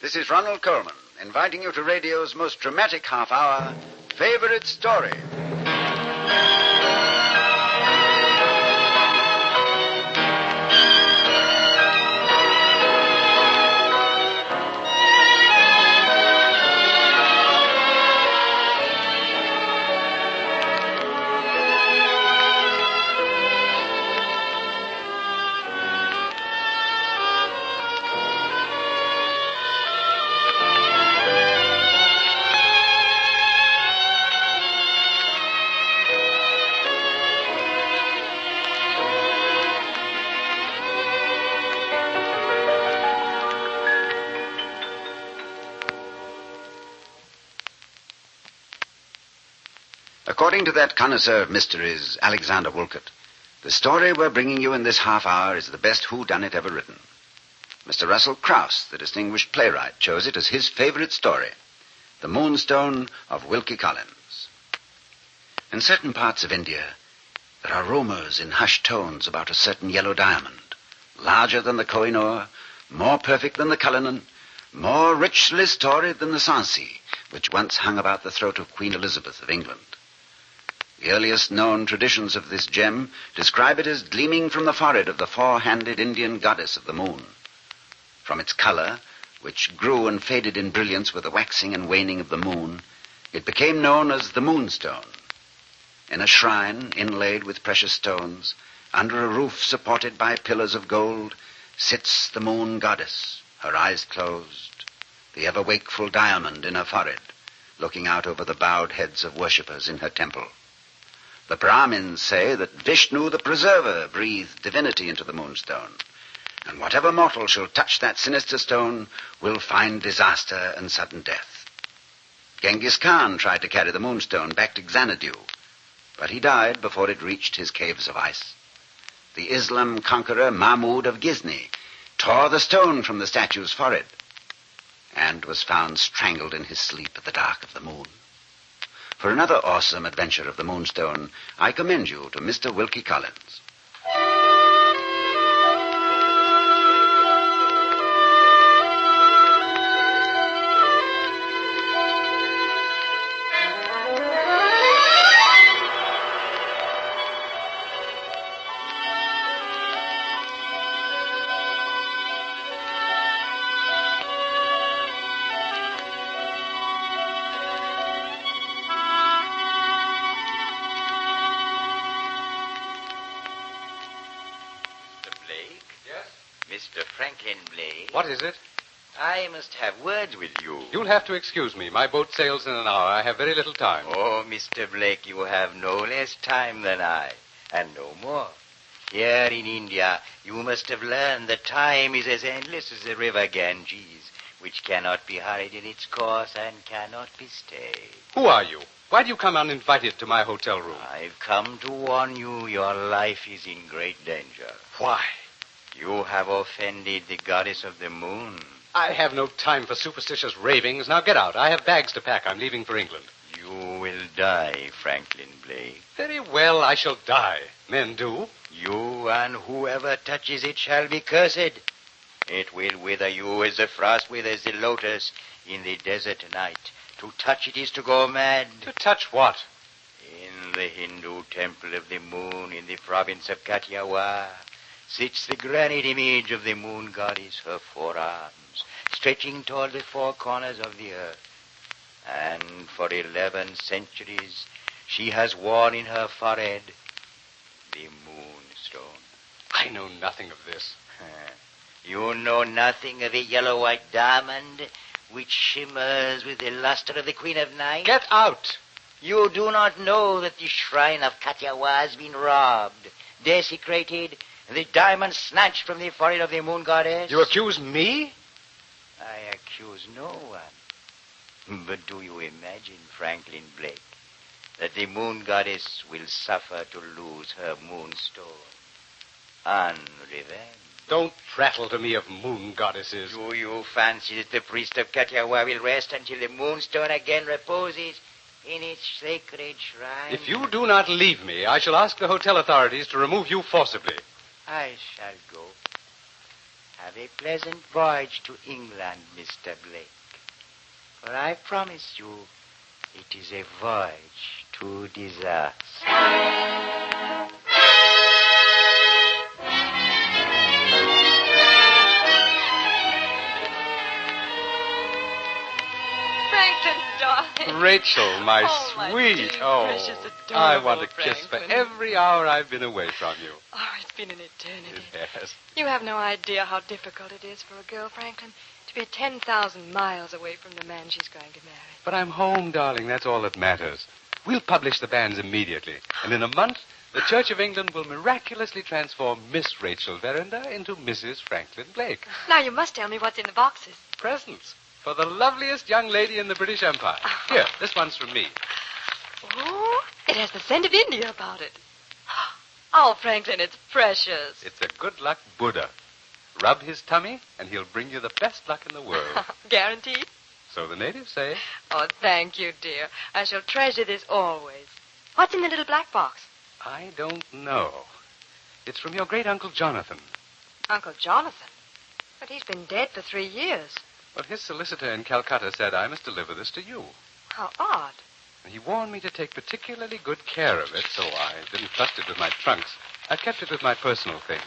This is Ronald Colman, inviting you to radio's most dramatic half-hour, Favorite Story. According to that connoisseur of mysteries, Alexander Wolcott, the story we're bringing you in this half hour is the best whodunit ever written. Mr. Russell Krauss, the distinguished playwright, chose it as his favorite story, The Moonstone of Wilkie Collins. In certain parts of India, there are rumors in hushed tones about a certain yellow diamond, larger than the Koh-i-Noor, more perfect than the Cullinan, more richly storied than the Sancy, which once hung about the throat of Queen Elizabeth of England. The earliest known traditions of this gem describe it as gleaming from the forehead of the four-handed Indian goddess of the moon. From its color, which grew and faded in brilliance with the waxing and waning of the moon, it became known as the Moonstone. In a shrine inlaid with precious stones, under a roof supported by pillars of gold, sits the moon goddess, her eyes closed, the ever-wakeful diamond in her forehead, looking out over the bowed heads of worshippers in her temple. The Brahmins say that Vishnu the Preserver breathed divinity into the Moonstone, and whatever mortal shall touch that sinister stone will find disaster and sudden death. Genghis Khan tried to carry the Moonstone back to Xanadu, but he died before it reached his caves of ice. The Islam conqueror Mahmud of Ghizni tore the stone from the statue's forehead and was found strangled in his sleep at the dark of the moon. For another awesome adventure of the Moonstone, I commend you to Mr. Wilkie Collins. What is it? I must have words with you. You'll have to excuse me. My boat sails in an hour. I have very little time. Oh, Mr. Blake, you have no less time than I, and no more. Here in India, you must have learned that time is as endless as the river Ganges, which cannot be hurried in its course and cannot be stayed. Who are you? Why do you come uninvited to my hotel room? I've come to warn you your life is in great danger. Why? You have offended the goddess of the moon. I have no time for superstitious ravings. Now get out. I have bags to pack. I'm leaving for England. You will die, Franklin Blake. Very well, I shall die. Men do. You and whoever touches it shall be cursed. It will wither you as the frost withers the lotus in the desert night. To touch it is to go mad. To touch what? In the Hindu temple of the moon in the province of Kathiawar sits the granite image of the moon goddess, her forearms stretching toward the four corners of the earth. And for 11 centuries she has worn in her forehead the Moonstone. I know nothing of this. You know nothing of a yellow-white diamond which shimmers with the luster of the Queen of Night? Get out! You do not know that the shrine of Kathiawar has been robbed, desecrated, and the diamond snatched from the forehead of the moon goddess? You accuse me? I accuse no one. But do you imagine, Franklin Blake, that the moon goddess will suffer to lose her Moonstone on revenge? Don't prattle to me of moon goddesses. Do you fancy that the priest of Kathiawar will rest until the Moonstone again reposes in its sacred shrine? If you do not leave me, I shall ask the hotel authorities to remove you forcibly. I shall go. Have a pleasant voyage to England, Mr. Blake. For I promise you, it is a voyage to disaster. Darling. Rachel, my my sweet. dear, precious, I adorable want a kiss for Franklin. every hour I've been away from you. Oh, it's been an eternity. It has. You have no idea how difficult it is for a girl, Franklin, to be 10,000 miles away from the man she's going to marry. But I'm home, darling. That's all that matters. We'll publish the banns immediately. And in a month, the Church of England will miraculously transform Miss Rachel Verinder into Mrs. Franklin Blake. Now, you must tell me what's in the boxes. Presents for the loveliest young lady in the British Empire. Here, this one's from me. Oh, it has the scent of India about it. Oh, Franklin, it's precious. It's a good luck Buddha. Rub his tummy, and he'll bring you the best luck in the world. Guaranteed? So the natives say. Oh, thank you, dear. I shall treasure this always. What's in the little black box? I don't know. It's from your great-uncle Jonathan. Uncle Jonathan? But he's been dead for 3 years. But his solicitor in Calcutta said I must deliver this to you. How odd. And he warned me to take particularly good care of it, so I didn't trust it with my trunks. I kept it with my personal things.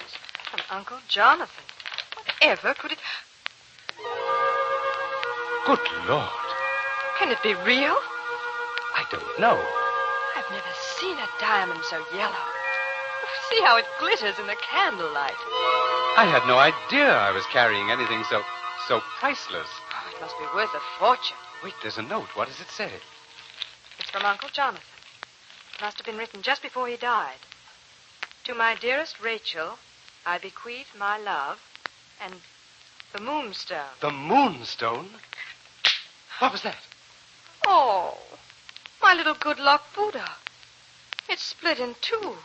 From Uncle Jonathan. Whatever could it... Good Lord. Can it be real? I don't know. I've never seen a diamond so yellow. See how it glitters in the candlelight. I had no idea I was carrying anything so priceless. Oh, it must be worth a fortune. Wait, there's a note. What does it say? It's from Uncle Jonathan. It must have been written just before he died. To my dearest Rachel, I bequeath my love and the Moonstone. The Moonstone? What was that? Oh, my little good luck Buddha. It's split in two.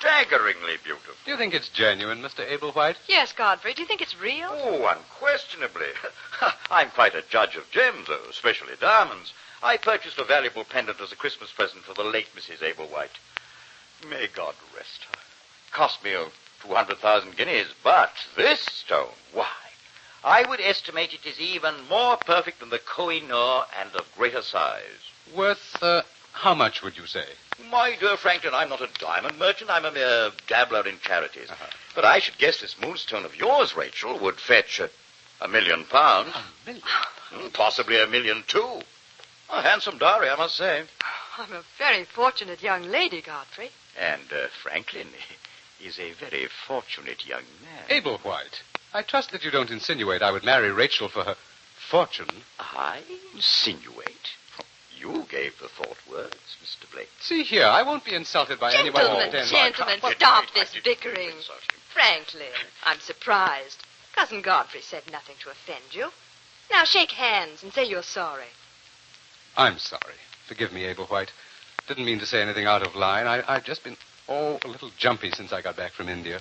Staggeringly beautiful. Do you think it's genuine, Mr. Ablewhite? Yes, Godfrey. Do you think it's real? Oh, unquestionably. I'm quite a judge of gems, though, especially diamonds. I purchased a valuable pendant as a Christmas present for the late Mrs. Ablewhite. May God rest her. Cost me 200,000 guineas, but this stone, why, I would estimate it is even more perfect than the Koh-i-Noor and of greater size. Worth, how much would you say? My dear Franklin, I'm not a diamond merchant. I'm a mere dabbler in charities. But I should guess this moonstone of yours, Rachel, would fetch £1 million. £1 million? Possibly £1 million, too. A handsome dowry, I must say. I'm a very fortunate young lady, Godfrey. And Franklin is a very fortunate young man. Ablewhite, I trust that you don't insinuate I would marry Rachel for her fortune. I insinuate? You gave the thought words, Mr. Blake. See here, I won't be insulted by anyone who pretends like... Gentlemen, Wait, stop I this didn't bickering. insult him. Franklin, I'm surprised. Cousin Godfrey said nothing to offend you. Now shake hands and say you're sorry. I'm sorry. Forgive me, Ablewhite. Didn't mean to say anything out of line. I've just been, a little jumpy since I got back from India.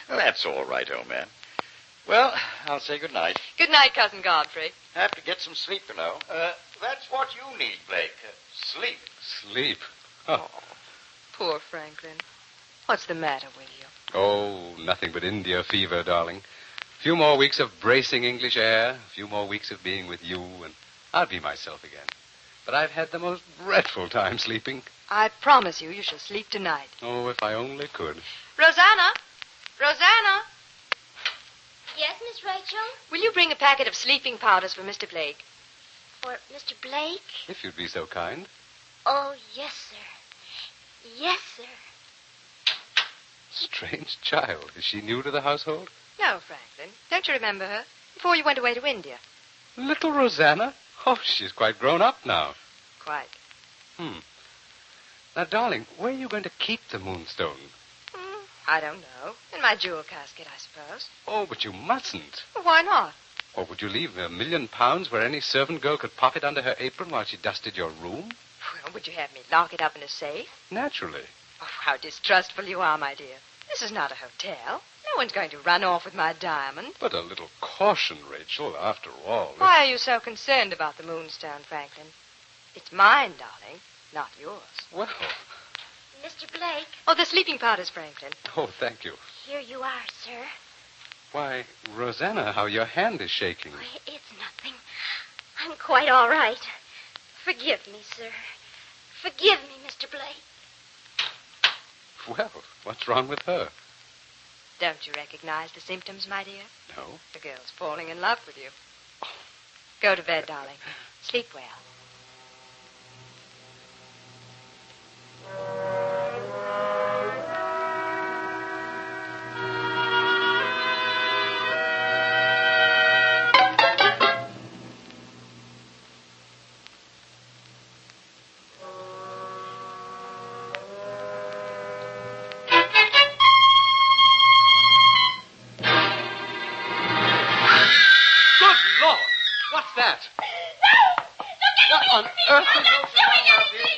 That's all right, old man. Well, I'll say good night. Good night, Cousin Godfrey. Have to get some sleep, you know. That's what you need, Blake. Sleep. Sleep? Oh. Poor Franklin. What's the matter with you? Oh, nothing but India fever, darling. A few more weeks of bracing English air, a few more weeks of being with you, and I'll be myself again. But I've had the most dreadful time sleeping. I promise you shall sleep tonight. Oh, if I only could. Rosanna! Rosanna! Yes, Miss Rachel? Will you bring a packet of sleeping powders for Mr. Blake? For Mr. Blake? If you'd be so kind. Oh, yes, sir. Yes, sir. Strange child. Is she new to the household? No, Franklin. Don't you remember her? Before you went away to India. Little Rosanna? Oh, she's quite grown up now. Quite. Now, darling, where are you going to keep the Moonstone? I don't know. In my jewel casket, I suppose. Oh, but you mustn't. Well, why not? Or would you leave £1 million where any servant girl could pop it under her apron while she dusted your room? Well, would you have me lock it up in a safe? Naturally. Oh, how distrustful you are, my dear. This is not a hotel. No one's going to run off with my diamond. But a little caution, Rachel, after all. Why are you so concerned about the Moonstone, Franklin? It's mine, darling, not yours. Well, Mr. Blake, Oh, the sleeping powders, Franklin. oh, thank you. here you are, sir. Why, Rosanna, how your hand is shaking. Why, it's nothing. I'm quite all right. Forgive me, sir. Forgive me, Mr. Blake. Well, what's wrong with her? Don't you recognize the symptoms, my dear? No. The girl's falling in love with you. Go to bed, darling. Sleep well. What's that? What on earth is...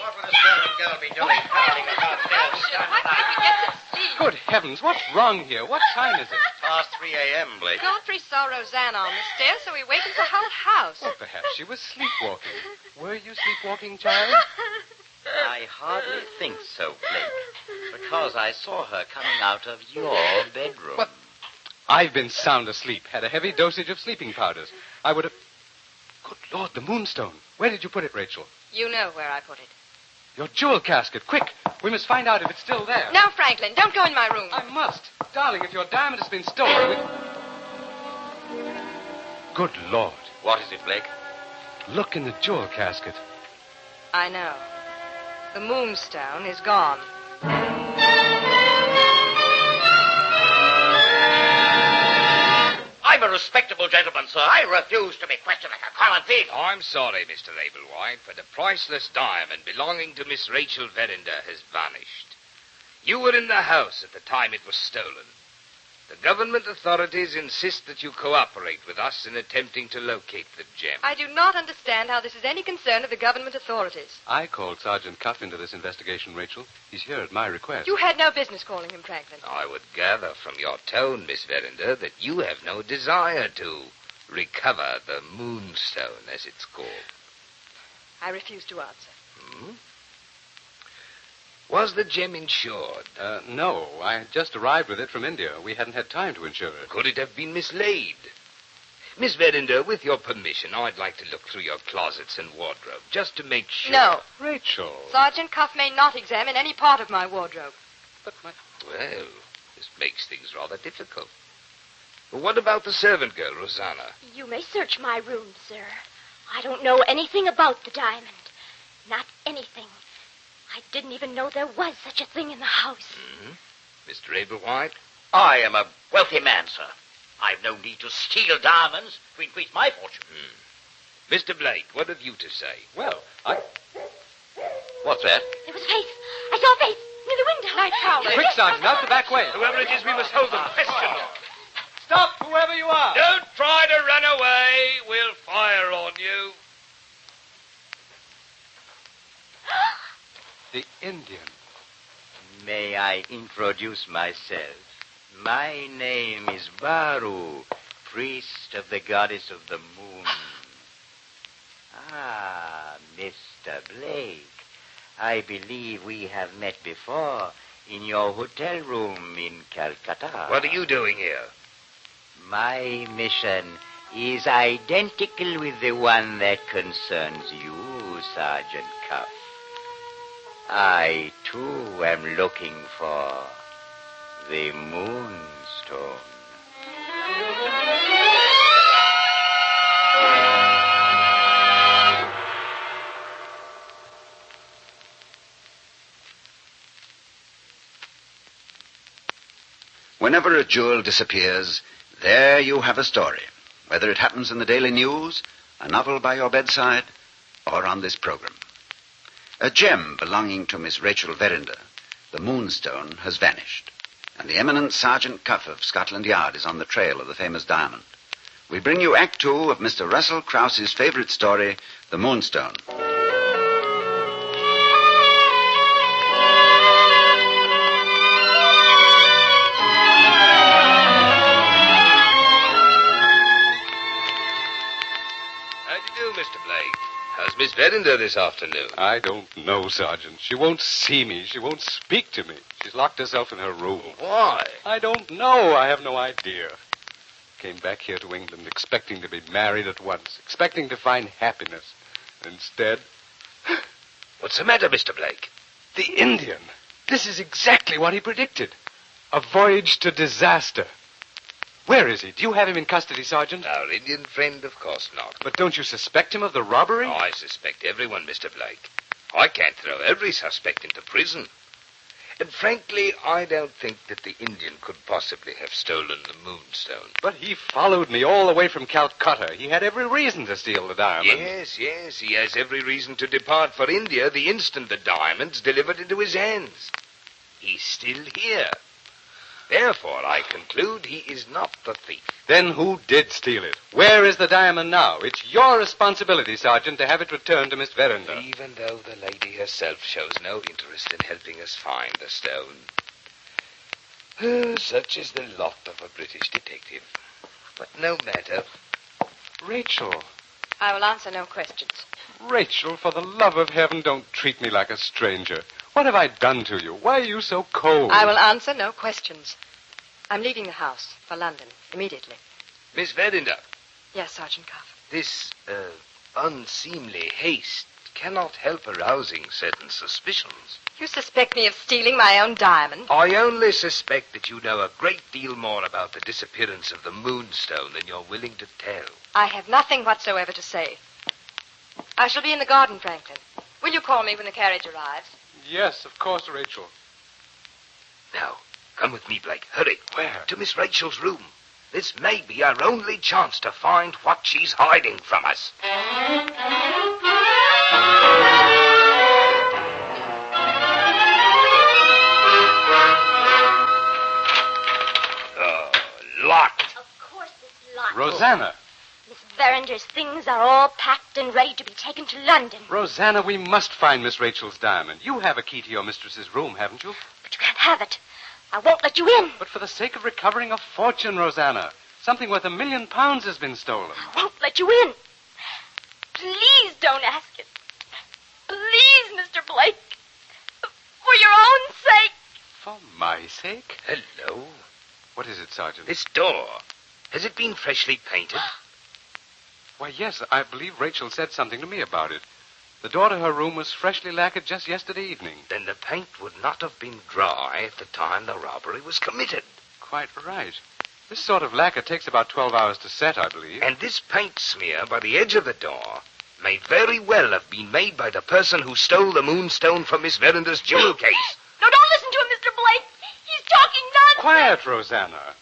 What would a servant girl be doing howling about Why can't you get some sleep? Good heavens, what's wrong here? What time is it? Past 3 a.m., Blake. Godfrey saw Rosanna on the stairs, so he wakened the whole house. Well, perhaps she was sleepwalking. Were you sleepwalking, child? I hardly think so, Blake, because I saw her coming out of your bedroom. What? I've been sound asleep, had a heavy dosage of sleeping powders. I would have... Good Lord, the Moonstone. Where did you put it, Rachel? You know where I put it. Your jewel casket. Quick. We must find out if it's still there. No, Franklin, don't go in my room. I must. Darling, if your diamond has been stolen... Good Lord. What is it, Blake? Look in the jewel casket. I know. The Moonstone is gone. I'm a respectable gentleman, sir. I refuse to be questioned like a common thief. I'm sorry, Mr. Ablewhite, but the priceless diamond belonging to Miss Rachel Verinder has vanished. You were in the house at the time it was stolen. The government authorities insist that you cooperate with us in attempting to locate the gem. I do not understand how this is any concern of the government authorities. I called Sergeant Cuff into this investigation, Rachel. He's here at my request. You had no business calling him, Franklin. I would gather from your tone, Miss Verinder, that you have no desire to recover the Moonstone, as it's called. I refuse to answer. Hmm? Was the gem insured? No. I had just arrived with it from India. We hadn't had time to insure it. Could it have been mislaid? Miss Verinder, with your permission, I'd like to look through your closets and wardrobe, just to make sure. No. Rachel. Sergeant Cuff may not examine any part of my wardrobe. But my... Well, this makes things rather difficult. What about the servant girl, Rosanna? You may search my room, sir. I don't know anything about the diamond. Not anything. I didn't even know there was such a thing in the house. Mm-hmm. Mr. Ablewhite? I am a wealthy man, sir. I've no need to steal diamonds to increase my fortune. Mr. Blake, what have you to say? Well, I... What's that? There was a face. I saw a face near the window. Night prowler. Quick, Sergeant, out the back way. Whoever it is, we must hold them. Question them. Stop, whoever you are. Don't try to run away. We'll fire on you. The Indian. May I introduce myself? My name is Baru, priest of the goddess of the moon. Ah, Mr. Blake. I believe we have met before in your hotel room in Calcutta. What are you doing here? My mission is identical with the one that concerns you, Sergeant Cuff. I, too, am looking for the Moonstone. Whenever a jewel disappears, there you have a story, whether it happens in the Daily News, a novel by your bedside, or on this program. A gem belonging to Miss Rachel Verinder, the Moonstone, has vanished, and the eminent Sergeant Cuff of Scotland Yard is on the trail of the famous diamond. We bring you Act 2 of Mr. Russell Krause's favorite story, The Moonstone. How do you do, Mr. Blake? How's Miss Verinder this afternoon? I don't know, Sergeant. She won't see me. She won't speak to me. She's locked herself in her room. Why? I don't know. I have no idea. Came back here to England expecting to be married at once, expecting to find happiness. Instead... What's the matter, Mr. Blake? The Indian. This is exactly what he predicted. A voyage to disaster. Where is he? Do you have him in custody, Sergeant? Our Indian friend, of course not. But don't you suspect him of the robbery? Oh, I suspect everyone, Mr. Blake. I can't throw every suspect into prison. And frankly, I don't think that the Indian could possibly have stolen the Moonstone. But he followed me all the way from Calcutta. He had every reason to steal the diamond. Yes, he has every reason to depart for India the instant the diamond's delivered into his hands. He's still here. Therefore, I conclude he is not the thief. Then who did steal it? Where is the diamond now? It's your responsibility, Sergeant, to have it returned to Miss Verinder. Even though the lady herself shows no interest in helping us find the stone. Such is the lot of a British detective. But no matter. Rachel. I will answer no questions. Rachel, for the love of heaven, don't treat me like a stranger. What have I done to you? Why are you so cold? I will answer no questions. I'm leaving the house for London immediately. Miss Verinder, Yes, Sergeant Cuff. this unseemly haste cannot help arousing certain suspicions. You suspect me of stealing my own diamond? I only suspect that you know a great deal more about the disappearance of the Moonstone than you're willing to tell. I have nothing whatsoever to say. I shall be in the garden, Franklin. Will you call me when the carriage arrives? Yes, of course, Rachel. Now, come with me, Blake. Hurry. Where? To Miss Rachel's room. This may be our only chance to find what she's hiding from us. Oh, locked. Of course it's locked. Rosanna. Miss Verinder's things are all packed and ready to be taken to London. Rosanna, we must find Miss Rachel's diamond. You have a key to your mistress's room, haven't you? But you can't have it. I won't let you in. But for the sake of recovering a fortune, Rosanna. Something worth £1 million has been stolen. I won't let you in. Please don't ask it. Please, Mr. Blake. For your own sake. For my sake? Hello. What is it, Sergeant? This door. Has it been freshly painted? Why, yes, I believe Rachel said something to me about it. The door to her room was freshly lacquered just yesterday evening. Then the paint would not have been dry at the time the robbery was committed. Quite right. This sort of lacquer takes about 12 hours to set, I believe. And this paint smear by the edge of the door may very well have been made by the person who stole the Moonstone from Miss Verinder's jewel case. No, don't listen to him, Mr. Blake. He's talking nonsense. Quiet, Rosanna.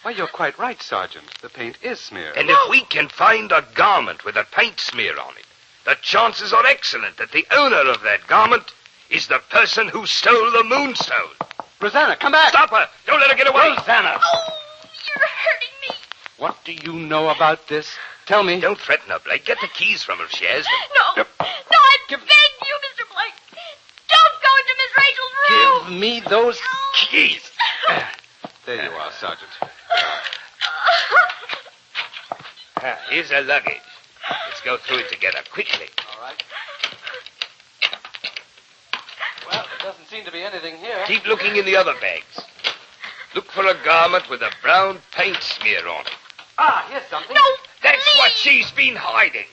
Why, you're quite right, Sergeant. The paint is smeared. And if we can find a garment with a paint smear on it, the chances are excellent that the owner of that garment is the person who stole the Moonstone. Rosanna, come back! Stop her! Don't let her get away! Rosanna! Oh, you're hurting me. What do you know about this? Tell me. Don't threaten her, Blake. Get the keys from her if she has them. No, I beg you, Mr. Blake. Don't go into Miss Rachel's room. Give me those keys. There you are, Sergeant. Here's her luggage. Let's go through it together, quickly. All right. Well, there doesn't seem to be anything here. Keep looking in the other bags. Look for a garment with a brown paint smear on it. Ah, here's something. No, That's please. what she's been hiding.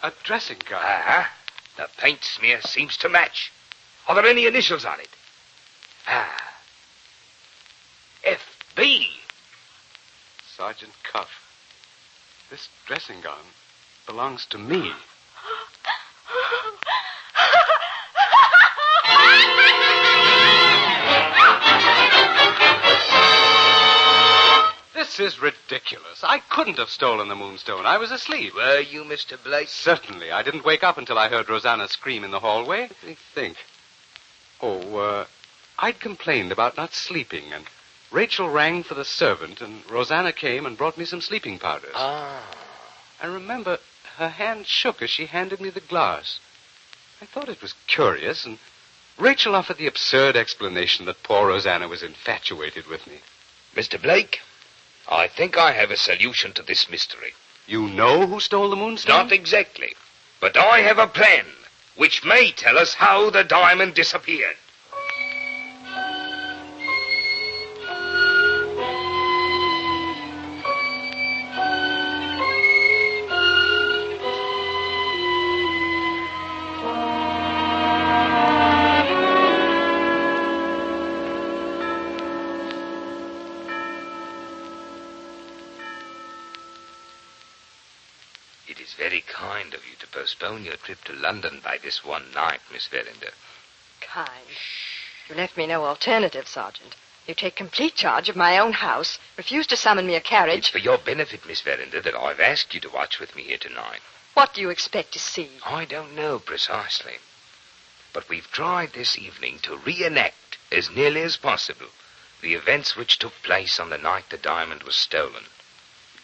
A dressing gown. Uh-huh. The paint smear seems to match. Are there any initials on it? F.B. Sergeant Cuff. This dressing gown belongs to me. This is ridiculous. I couldn't have stolen the Moonstone. I was asleep. Were you, Mr. Blake? Certainly. I didn't wake up until I heard Rosanna scream in the hallway. Let me think. I'd complained about not sleeping, and Rachel rang for the servant, and Rosanna came and brought me some sleeping powders. Ah. I remember her hand shook as she handed me the glass. I thought it was curious, and Rachel offered the absurd explanation that poor Rosanna was infatuated with me. Mr. Blake, I think I have a solution to this mystery. You know who stole the Moonstone? Not exactly. But I have a plan which may tell us how the diamond disappeared. It is very kind of you to postpone your trip to London by this one night, Miss Verinder. Kind. You left me no alternative, Sergeant. You take complete charge of my own house, refuse to summon me a carriage. It's for your benefit, Miss Verinder, that I've asked you to watch with me here tonight. What do you expect to see? I don't know precisely. But we've tried this evening to reenact, as nearly as possible, the events which took place on the night the diamond was stolen.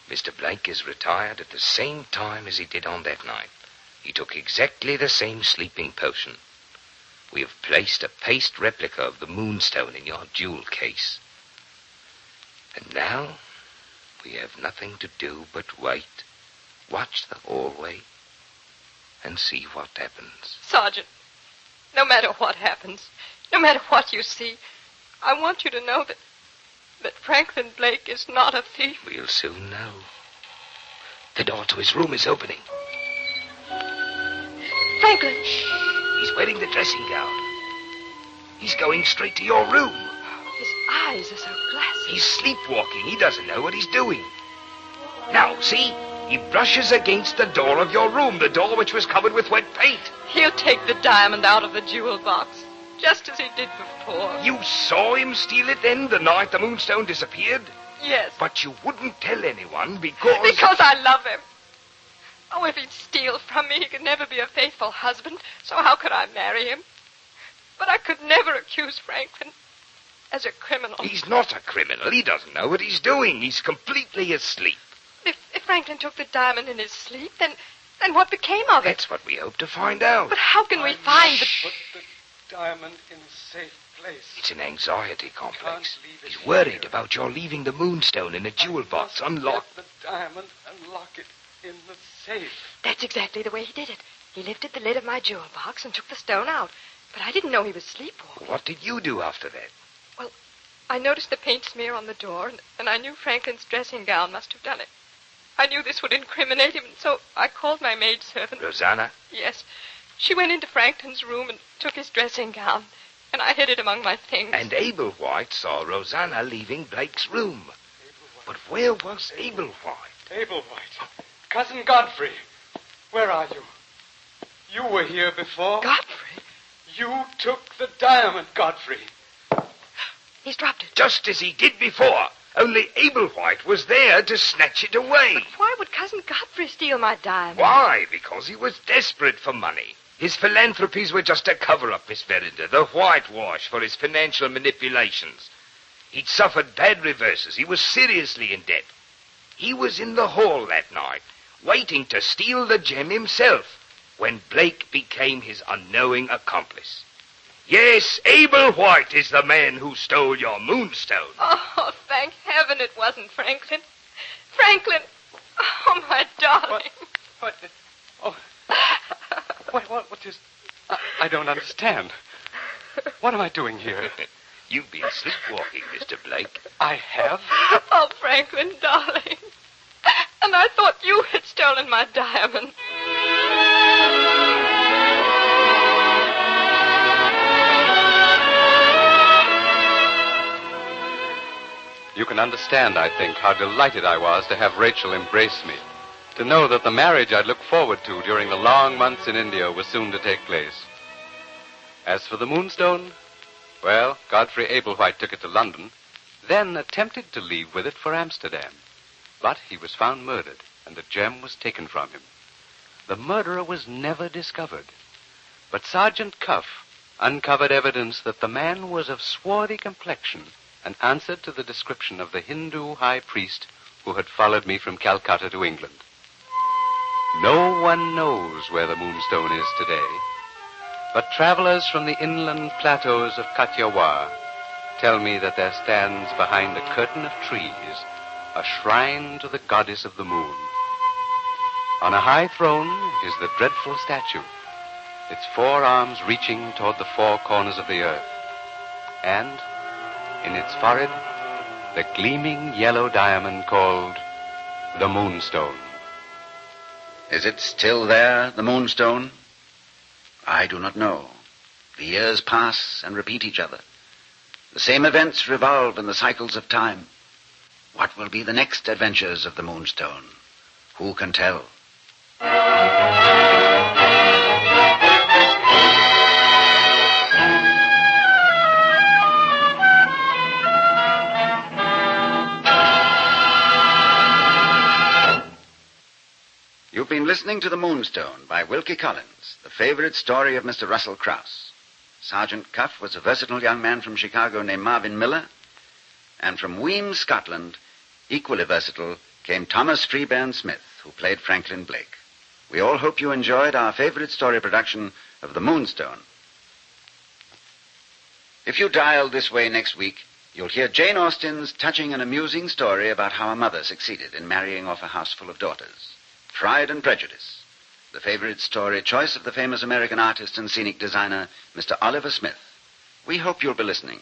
Mr. Blake is retired at the same time as he did on that night. He took exactly the same sleeping potion. We have placed a paste replica of the Moonstone in your jewel case. And now we have nothing to do but wait, watch the hallway, and see what happens. Sergeant, no matter what happens, no matter what you see, I want you to know that Franklin Blake is not a thief. We'll soon know. The door to his room is opening. Franklin! He's wearing the dressing gown. He's going straight to your room. His eyes are so glassy. He's sleepwalking. He doesn't know what he's doing. Now, see? He brushes against the door of your room, the door which was covered with wet paint. He'll take the diamond out of the jewel box, just as he did before. You saw him steal it then, the night the Moonstone disappeared? Yes. But you wouldn't tell anyone because... Because I love him. Oh, if he'd steal from me, he could never be a faithful husband, so how could I marry him? But I could never accuse Franklin as a criminal. He's not a criminal. He doesn't know what he's doing. He's completely asleep. If Franklin took the diamond in his sleep, then what became of it? That's what we hope to find out. But how can we find the... Put the diamond in a safe place. It's an anxiety complex. He's worried about your leaving the Moonstone in a jewel box unlocked. Get the diamond and lock it in the safe. That's exactly the way he did it. He lifted the lid of my jewel box and took the stone out. But I didn't know he was sleepwalking. What did you do after that? Well, I noticed the paint smear on the door, and I knew Franklin's dressing gown must have done it. I knew this would incriminate him, and so I called my maidservant. Rosanna? Yes. She went into Franklin's room and took his dressing gown, and I hid it among my things. And Abel White saw Rosanna leaving Blake's room. But where was Abel White? Abel White. Cousin Godfrey. Where are you? You were here before. Godfrey? You took the diamond, Godfrey. He's dropped it. Just as he did before. Only Abel White was there to snatch it away. But why would Cousin Godfrey steal my diamond? Why? Because he was desperate for money. His philanthropies were just a cover-up, Miss Verinder, the whitewash for his financial manipulations. He'd suffered bad reverses. He was seriously in debt. He was in the hall that night, waiting to steal the gem himself, when Blake became his unknowing accomplice. Yes, Abel White is the man who stole your Moonstone. Oh, thank heaven it wasn't Franklin. Franklin! Oh, my darling. What? Oh. What is... I don't understand. What am I doing here? You've been sleepwalking, Mr. Blake. I have? Oh, Franklin, darling. And I thought you had stolen my diamond. You can understand, I think, how delighted I was to have Rachel embrace me, to know that the marriage I'd looked forward to during the long months in India was soon to take place. As for the Moonstone, well, Godfrey Ablewhite took it to London, then attempted to leave with it for Amsterdam. But he was found murdered, and the gem was taken from him. The murderer was never discovered, but Sergeant Cuff uncovered evidence that the man was of swarthy complexion and answered to the description of the Hindu high priest who had followed me from Calcutta to England. No one knows where the Moonstone is today, but travelers from the inland plateaus of Kathiawar tell me that there stands behind a curtain of trees a shrine to the goddess of the moon. On a high throne is the dreadful statue, its 4 arms reaching toward the 4 corners of the earth. And in its forehead, the gleaming yellow diamond called the Moonstone. Is it still there, the Moonstone? I do not know. The years pass and repeat each other. The same events revolve in the cycles of time. What will be the next adventures of the Moonstone? Who can tell? You've been listening to The Moonstone by Wilkie Collins, the favorite story of Mr. Russell Crouse. Sergeant Cuff was a versatile young man from Chicago named Marvin Miller, and from Weems, Scotland, equally versatile, came Thomas Freeburn Smith, who played Franklin Blake. We all hope you enjoyed our favorite story production of The Moonstone. If you dial this way next week, you'll hear Jane Austen's touching and amusing story about how a mother succeeded in marrying off a house full of daughters. Pride and Prejudice, the favorite story choice of the famous American artist and scenic designer, Mr. Oliver Smith. We hope you'll be listening.